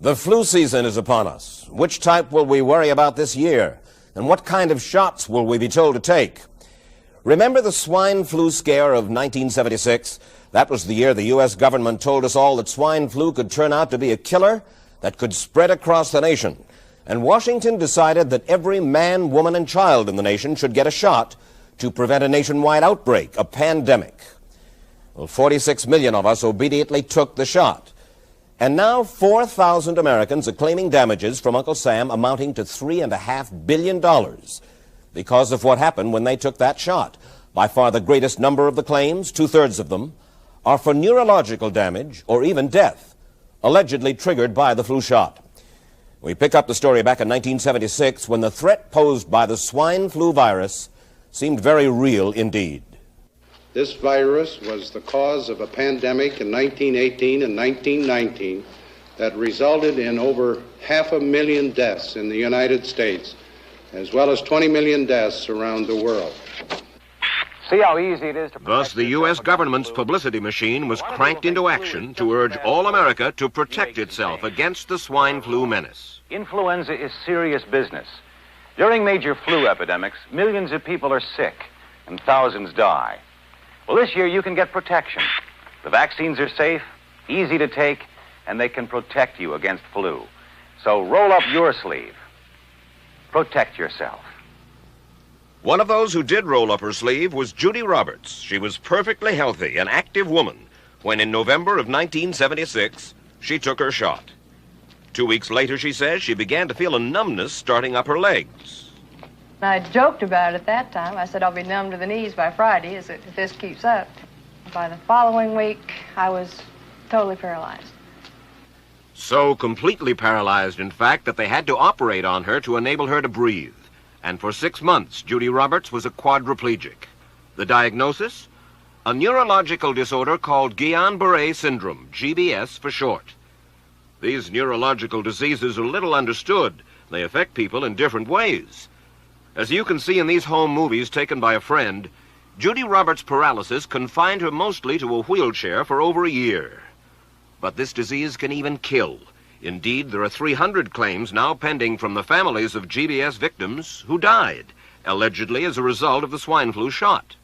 The flu season is upon us. Which type will we worry about this year? And what kind of shots will we be told to take? Remember the swine flu scare of 1976? That was the year the U.S. government told us all that swine flu could turn out to be a killer that could spread across the nation. And Washington decided that every man, woman, and child in the nation should get a shot to prevent a nationwide outbreak, a pandemic. Well, 46 million of us obediently took the shot. And now 4,000 Americans are claiming damages from Uncle Sam amounting to $3.5 billion because of what happened when they took that shot. By far the greatest number of the claims, 2/3 of them, are for neurological damage or even death, allegedly triggered by the flu shot. We pick up the story back in 1976 when the threat posed by the swine flu virus seemed very real indeed. This virus was the cause of a pandemic in 1918 and 1919 that resulted in over 500,000 deaths in the United States, as well as 20 million deaths around the world. See how easy it is to... Thus, the U.S. government's publicity machine was cranked into action to urge all America to protect itself against the swine flu menace. Influenza is serious business. During major flu epidemics, millions of people are sick and thousands die. Well, this year you can get protection. The vaccines are safe, easy to take, and they can protect you against flu. So roll up your sleeve. Protect yourself. One of those who did roll up her sleeve was Judy Roberts. She was perfectly healthy, an active woman, when in November of 1976, she took her shot. 2 weeks later, she says, she began to feel a numbness starting up her legs. I joked about it at that time. I said I'll be numb to the knees by Friday if this keeps up. By the following week, I was totally paralyzed. So completely paralyzed, in fact, that they had to operate on her to enable her to breathe. And for 6 months, Judy Roberts was a quadriplegic. The diagnosis? A neurological disorder called Guillain-Barré syndrome, GBS for short. These neurological diseases are little understood. They affect people in different ways. As you can see in these home movies taken by a friend, Judy Roberts' paralysis confined her mostly to a wheelchair for over a year. But this disease can even kill. Indeed, there are 300 claims now pending from the families of GBS victims who died, allegedly as a result of the swine flu shot.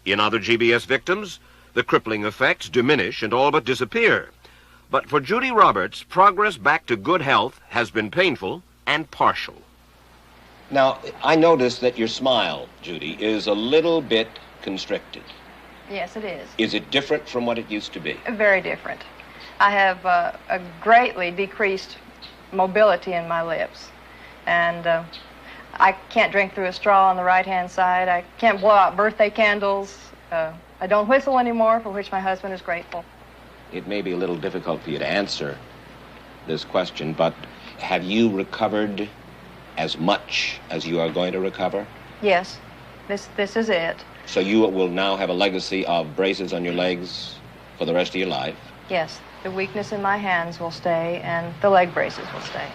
In other GBS victims, the crippling effects diminish and all but disappear. But for Judy Roberts, progress back to good health has been painful and partial. Now, I notice that your smile, Judy, is a little bit constricted. Yes, it is. Is it different from what it used to be? Very different. I have a greatly decreased mobility in my lips. And I can't drink through a straw on the right-hand side. I can't blow out birthday candles. I don't whistle anymore, for which my husband is grateful. It may be a little difficult for you to answer this question, but have you recovered as much as you are going to recover? Yes, this is it. So you will now have a legacy of braces on your legs for the rest of your life? Yes, the weakness in my hands will stay, and the leg braces will stay.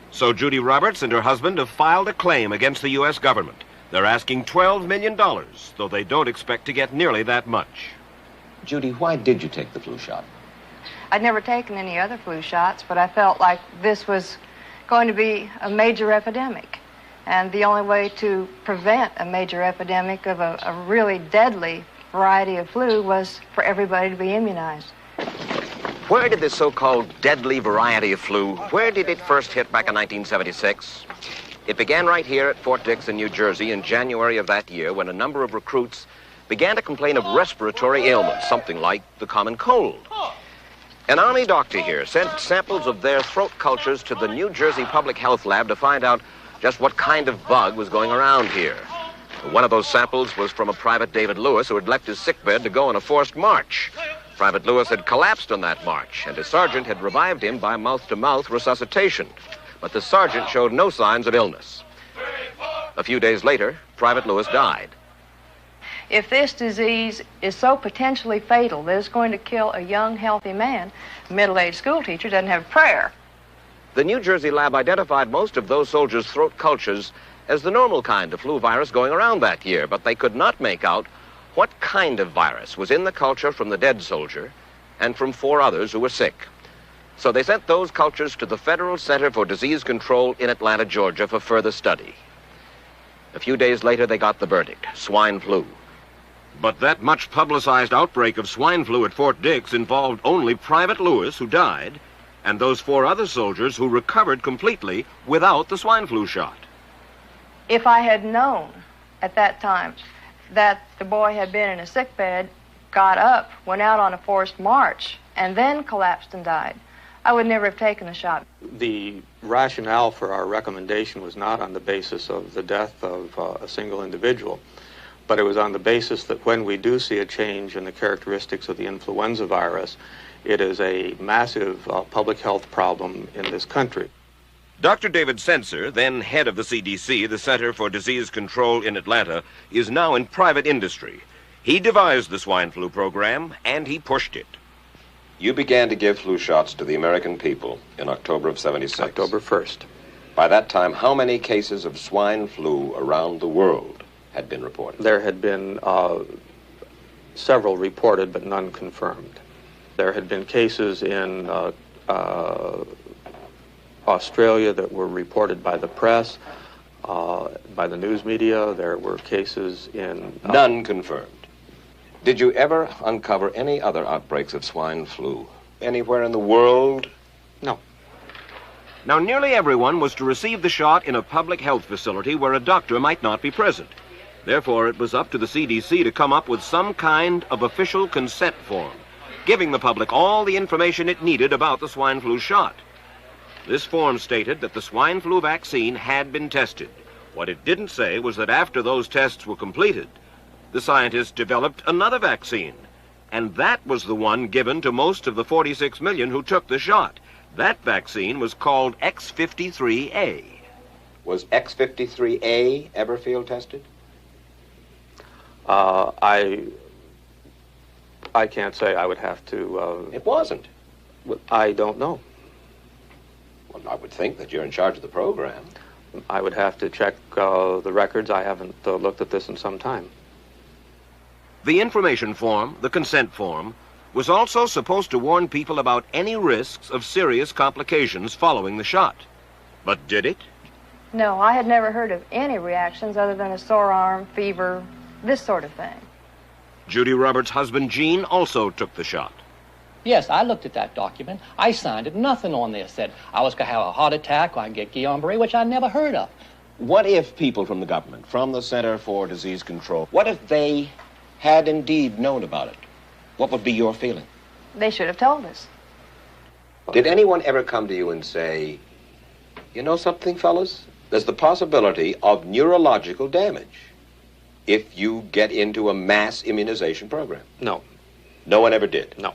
So Judy Roberts and her husband have filed a claim against the U.S. government. They're asking $12 million, though they don't expect to get nearly that much. Judy, why did you take the flu shot? I'd never taken any other flu shots, but I felt like this was going to be a major epidemic. And the only way to prevent a major epidemic of a really deadly variety of flu was for everybody to be immunized. Where did this so-called deadly variety of flu, where did it first hit back in 1976? It began right here at Fort Dix in New Jersey in January of that year when a number of recruits began to complain of respiratory ailments, something like the common cold. An Army doctor here sent samples of their throat cultures to the New Jersey Public Health Lab to find out just what kind of bug was going around here. One of those samples was from a Private David Lewis who had left his sickbed to go on a forced march. Private Lewis had collapsed on that march, and his sergeant had revived him by mouth-to-mouth resuscitation. But the sergeant showed no signs of illness. A few days later, Private Lewis died. If this disease is so potentially fatal that it's going to kill a young, healthy man, a middle-aged school teacher doesn't have a prayer. The New Jersey lab identified most of those soldiers' throat cultures as the normal kind of flu virus going around that year, but they could not make out what kind of virus was in the culture from the dead soldier and from 4 others who were sick. So they sent those cultures to the Federal Center for Disease Control in Atlanta, Georgia for further study. A few days later, they got the verdict: swine flu. But that much publicized outbreak of swine flu at Fort Dix involved only Private Lewis, who died, and those 4 other soldiers who recovered completely without the swine flu shot. If I had known at that time that the boy had been in a sick bed, got up, went out on a forced march, and then collapsed and died, I would never have taken the shot. The rationale for our recommendation was not on the basis of the death of a single individual, but it was on the basis that when we do see a change in the characteristics of the influenza virus, it is a massive public health problem in this country. Dr. David Senser, then head of the CDC, the Center for Disease Control in Atlanta, is now in private industry. He devised the swine flu program, and he pushed it. You began to give flu shots to the American people in October of 76. October 1st. By that time, how many cases of swine flu around the world had been reported? There had been several reported, but none confirmed. There had been cases in Australia that were reported by the press, by the news media. There were cases in... None confirmed. Did you ever uncover any other outbreaks of swine flu anywhere in the world? No. Now, nearly everyone was to receive the shot in a public health facility where a doctor might not be present. Therefore, it was up to the CDC to come up with some kind of official consent form, giving the public all the information it needed about the swine flu shot. This form stated that the swine flu vaccine had been tested. What it didn't say was that after those tests were completed, the scientists developed another vaccine, and that was the one given to most of the 46 million who took the shot. That vaccine was called X53A. Was X53A ever field tested? I can't say. I would have to... It wasn't. I don't know. Well, I would think that you're in charge of the program. I would have to check the records. I haven't looked at this in some time. The information form, the consent form, was also supposed to warn people about any risks of serious complications following the shot. But did it? No, I had never heard of any reactions other than a sore arm, fever, this sort of thing. Judy Roberts' husband, Gene, also took the shot. Yes, I looked at that document. I signed it. Nothing on there said I was going to have a heart attack or I get Guillain-Barré, which I never heard of. What if people from the government, from the Center for Disease Control, what if they had indeed known about it? What would be your feeling? They should have told us. Did anyone ever come to you and say, you know something, fellas? There's the possibility of neurological damage if you get into a mass immunization program? No. No one ever did? No.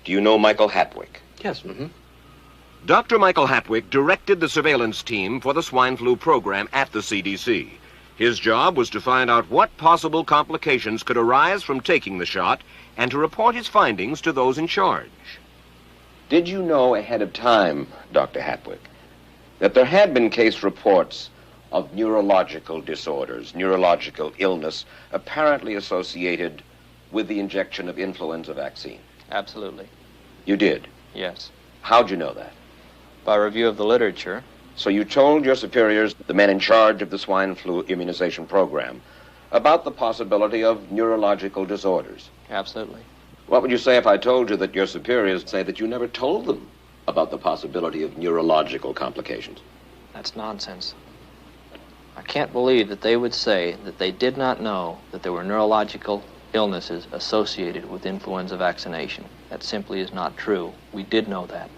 Do you know Michael Hatwick? Yes. Mm-hmm. Dr. Michael Hatwick directed the surveillance team for the swine flu program at the CDC. His job was to find out what possible complications could arise from taking the shot and to report his findings to those in charge. Did you know ahead of time, Dr. Hatwick, that there had been case reports of neurological disorders, neurological illness, apparently associated with the injection of influenza vaccine? Absolutely. You did? Yes. How'd you know that? By review of the literature. So you told your superiors, the men in charge of the swine flu immunization program, about the possibility of neurological disorders? Absolutely. What would you say if I told you that your superiors say that you never told them about the possibility of neurological complications? That's nonsense. I can't believe that they would say that they did not know that there were neurological illnesses associated with influenza vaccination. That simply is not true. We did know that.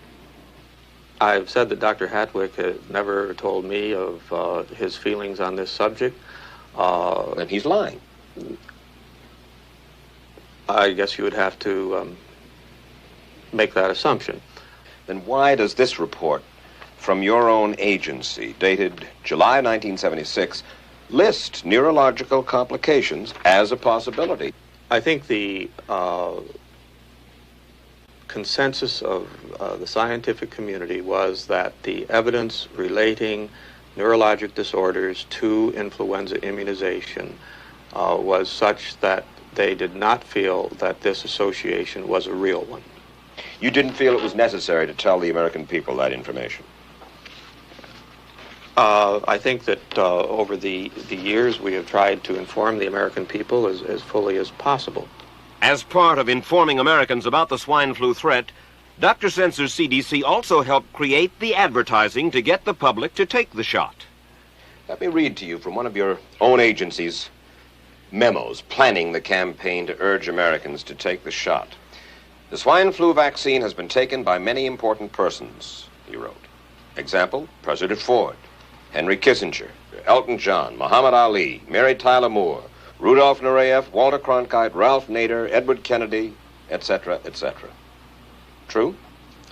I've said that Dr. Hatwick had never told me of his feelings on this subject. Then he's lying. I guess you would have to make that assumption. Then why does this report from your own agency, dated July 1976, list neurological complications as a possibility? I think the consensus of the scientific community was that the evidence relating neurologic disorders to influenza immunization was such that they did not feel that this association was a real one. You didn't feel it was necessary to tell the American people that information? I think that over the years we have tried to inform the American people as fully as possible. As part of informing Americans about the swine flu threat, Dr. Sensor's CDC also helped create the advertising to get the public to take the shot. Let me read to you from one of your own agency's memos planning the campaign to urge Americans to take the shot. The swine flu vaccine has been taken by many important persons, he wrote. Example, President Ford, Henry Kissinger, Elton John, Muhammad Ali, Mary Tyler Moore, Rudolph Nureyev, Walter Cronkite, Ralph Nader, Edward Kennedy, etc., etc. True?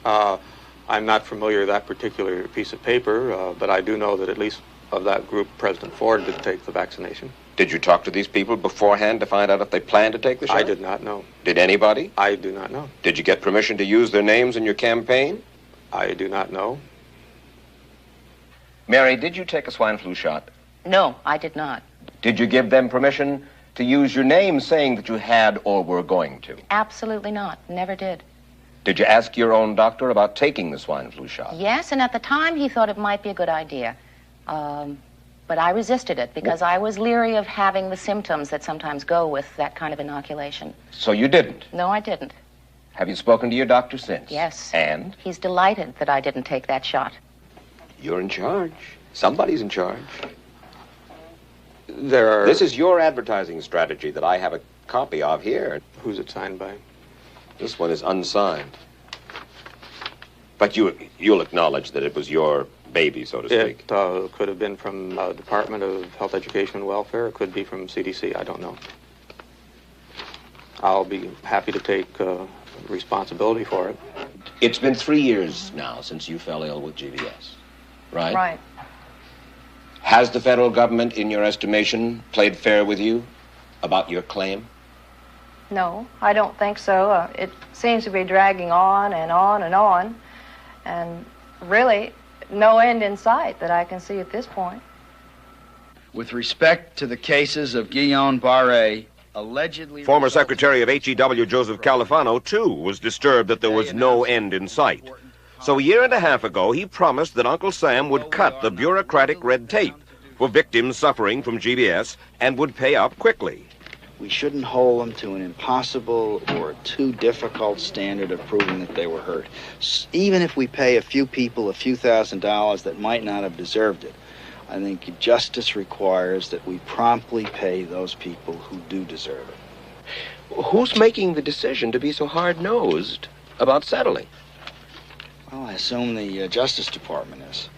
I'm not familiar with that particular piece of paper, but I do know that at least of that group, President Ford did take the vaccination. Did you talk to these people beforehand to find out if they planned to take the shot? I did not know. Did anybody? I do not know. Did you get permission to use their names in your campaign? I do not know. Mary, did you take a swine flu shot? No, I did not. Did you give them permission to use your name saying that you had or were going to? Absolutely not. Never did. Did you ask your own doctor about taking the swine flu shot? Yes, and at the time he thought it might be a good idea. But I resisted it because I was leery of having the symptoms that sometimes go with that kind of inoculation. So you didn't? No, I didn't. Have you spoken to your doctor since? Yes. And? He's delighted that I didn't take that shot. You're in charge. Somebody's in charge. There are... This is your advertising strategy that I have a copy of here. Who's it signed by? This one is unsigned. But you'll acknowledge that it was your baby, so to speak. It could have been from Department of Health, Education, and Welfare. It could be from CDC. I don't know. I'll be happy to take responsibility for it. It's been 3 years now since you fell ill with GBS, right? Right. Has the federal government, in your estimation, played fair with you about your claim? No, I don't think so. It seems to be dragging on and on and on, and really no end in sight that I can see at this point. With respect to the cases of Guillain-Barré, allegedly... Former Secretary of HEW Joseph Califano, too, was disturbed that there was no end in sight. So a year and a half ago, he promised that Uncle Sam would cut the bureaucratic red tape for victims suffering from GBS and would pay up quickly. We shouldn't hold them to an impossible or too difficult standard of proving that they were hurt. Even if we pay a few people a few $1,000s that might not have deserved it, I think justice requires that we promptly pay those people who do deserve it. Who's making the decision to be so hard-nosed about settling? Well, I assume the Justice Department is.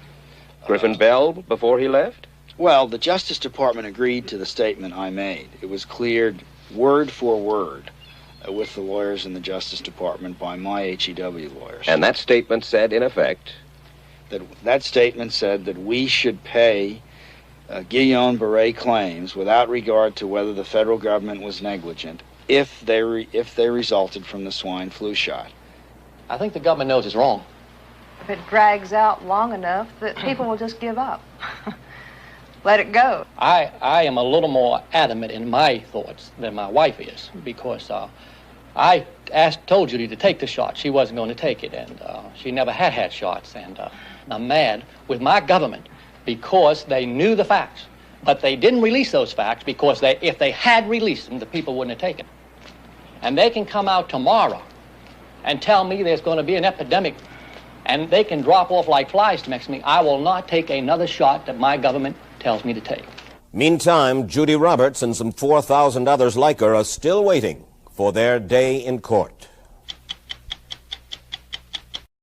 Griffin Bell before he left? Well, the Justice Department agreed to the statement I made. It was cleared word for word with the lawyers in the Justice Department by my HEW lawyers. And that statement said, in effect... That statement said that we should pay Guillain-Barré claims without regard to whether the federal government was negligent if they resulted from the swine flu shot. I think the government knows it's wrong. If it drags out long enough, that people will just give up. Let it go. I am a little more adamant in my thoughts than my wife is, because I told Judy to take the shot. She wasn't going to take it, and she never had shots. And I'm mad with my government because they knew the facts, but they didn't release those facts because if they had released them, the people wouldn't have taken. And they can come out tomorrow and tell me there's going to be an epidemic, and they can drop off like flies next to me. I will not take another shot that my government tells me to take. Meantime, Judy Roberts and some 4,000 others like her are still waiting for their day in court.